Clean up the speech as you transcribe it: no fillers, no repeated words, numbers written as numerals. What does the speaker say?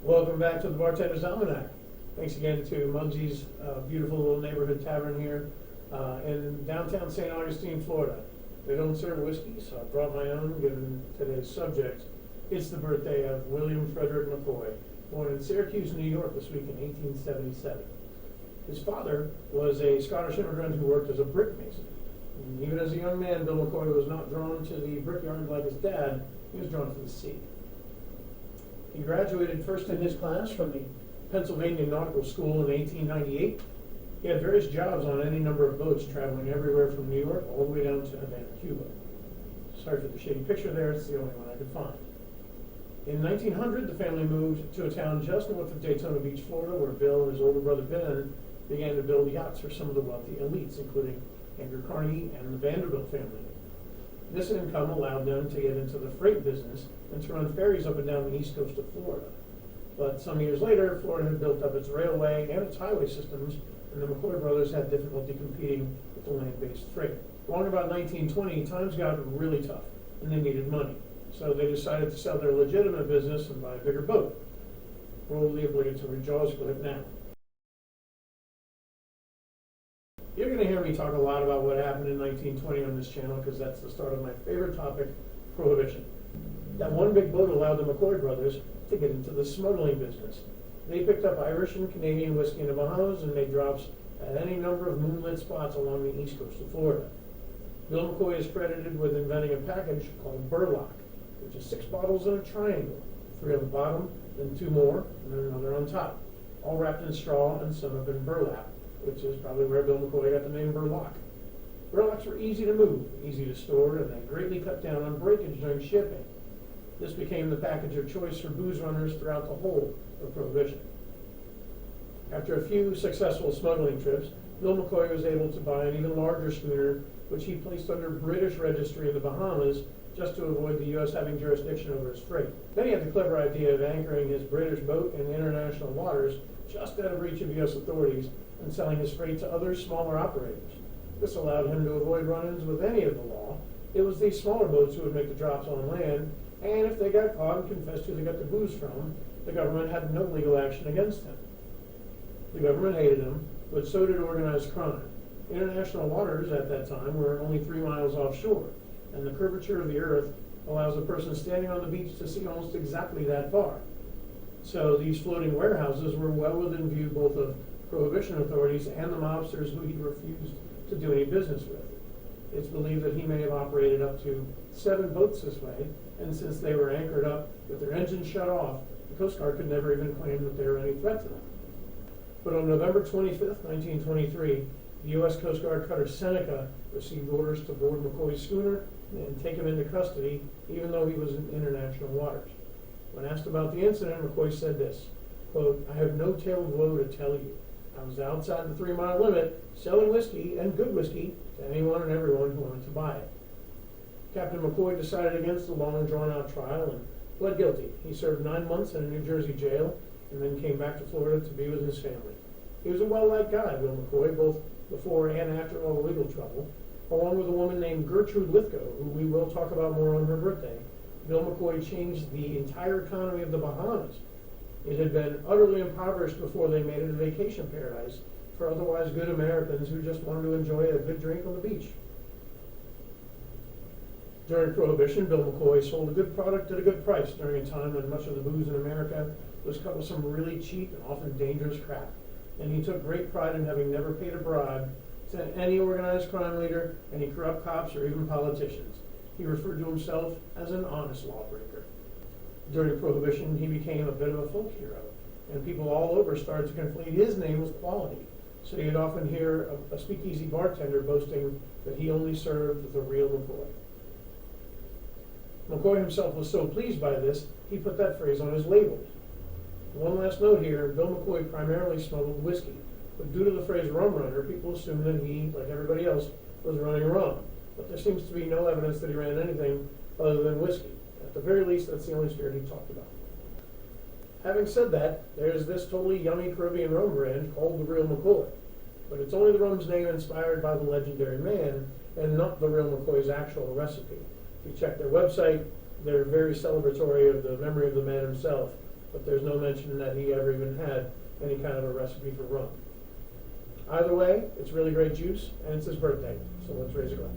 Welcome back to the Bartenders Almanack. Thanks again to Muggsy's beautiful little neighborhood tavern here in downtown St. Augustine, Florida. They don't serve whiskey, so I brought my own given today's subject. It's the birthday of William Frederick McCoy, born in Syracuse, New York this week in 1877. His father was a Scottish immigrant who worked as a brick mason. And even as a young man, Bill McCoy was not drawn to the brickyard like his dad, he was drawn to the sea. He graduated first in his class from the Pennsylvania Nautical School in 1898. He had various jobs on any number of boats traveling everywhere from New York all the way down to Havana, Cuba. Sorry for the shady picture there, it's the only one I could find. In 1900, the family moved to a town just north of Daytona Beach, Florida, where Bill and his older brother Ben began to build yachts for some of the wealthy elites, including Andrew Carnegie and the Vanderbilt family. This income allowed them to get into the freight business and to run ferries up and down the east coast of Florida. But some years later, Florida had built up its railway and its highway systems, and the McCoy brothers had difficulty competing with the land-based freight. Along about 1920, times got really tough, and they needed money. So they decided to sell their legitimate business and buy a bigger boat. Roll the obligatory Jaws clip now. You're going to hear me talk a lot about what happened in 1920 on this channel because that's the start of my favorite topic, Prohibition. That one big boat allowed the McCoy brothers to get into the smuggling business. They picked up Irish and Canadian whiskey in the Bahamas and made drops at any number of moonlit spots along the east coast of Florida. Bill McCoy is credited with inventing a package called burlock, which is 6 bottles in a triangle, 3 on the bottom, then 2 more, and then another on top, all wrapped in straw and sewn up in burlap, which is probably where Bill McCoy got the name burlock. Burlocks were easy to move, easy to store, and they greatly cut down on breakage during shipping. This became the package of choice for booze runners throughout the whole of Prohibition. After a few successful smuggling trips, Bill McCoy was able to buy an even larger schooner, which he placed under British registry in the Bahamas just to avoid the U.S. having jurisdiction over his freight. Then he had the clever idea of anchoring his British boat in international waters just out of reach of U.S. authorities and selling his freight to other smaller operators. This allowed him to avoid run-ins with any of the law. It was these smaller boats who would make the drops on land, and if they got caught and confessed who they got the booze from, the government had no legal action against them. The government hated him, but so did organized crime. International waters at that time were only 3 miles offshore, and the curvature of the earth allows a person standing on the beach to see almost exactly that far. So these floating warehouses were well within view both of Prohibition authorities and the mobsters who he refused to do any business with. It's believed that he may have operated up to 7 boats this way, and since they were anchored up with their engines shut off, the Coast Guard could never even claim that they were any threat to them. But on November 25th, 1923, the U.S. Coast Guard cutter Seneca received orders to board McCoy's schooner and take him into custody, even though he was in international waters. When asked about the incident, McCoy said this, quote, "I have no tale of woe to tell you. I was outside the 3-mile limit, selling whiskey, and good whiskey, to anyone and everyone who wanted to buy it." Captain McCoy decided against the long, drawn-out trial and pled guilty. He served 9 months in a New Jersey jail and then came back to Florida to be with his family. He was a well-liked guy, Bill McCoy, both before and after all the legal trouble. Along with a woman named Gertrude Lithgow, who we will talk about more on her birthday, Bill McCoy changed the entire economy of the Bahamas. It had been utterly impoverished before they made it a vacation paradise for otherwise good Americans who just wanted to enjoy a good drink on the beach. During Prohibition, Bill McCoy sold a good product at a good price during a time when much of the booze in America was cut with some really cheap and often dangerous crap. And he took great pride in having never paid a bribe to any organized crime leader, any corrupt cops, or even politicians. He referred to himself as an honest lawbreaker. During Prohibition, he became a bit of a folk hero, and people all over started to conflate his name with quality. So you'd often hear a speakeasy bartender boasting that he only served the real McCoy. McCoy himself was so pleased by this, he put that phrase on his labels. One last note here, Bill McCoy primarily smuggled whiskey, but due to the phrase rum runner, people assumed that he, like everybody else, was running rum. But there seems to be no evidence that he ran anything other than whiskey. At the very least, that's the only spirit he talked about. Having said that, there's this totally yummy Caribbean rum brand called the Real McCoy. But it's only the rum's name inspired by the legendary man, and not the Real McCoy's actual recipe. If you check their website, they're very celebratory of the memory of the man himself, but there's no mention that he ever even had any kind of a recipe for rum. Either way, it's really great juice, and it's his birthday, so let's raise a glass.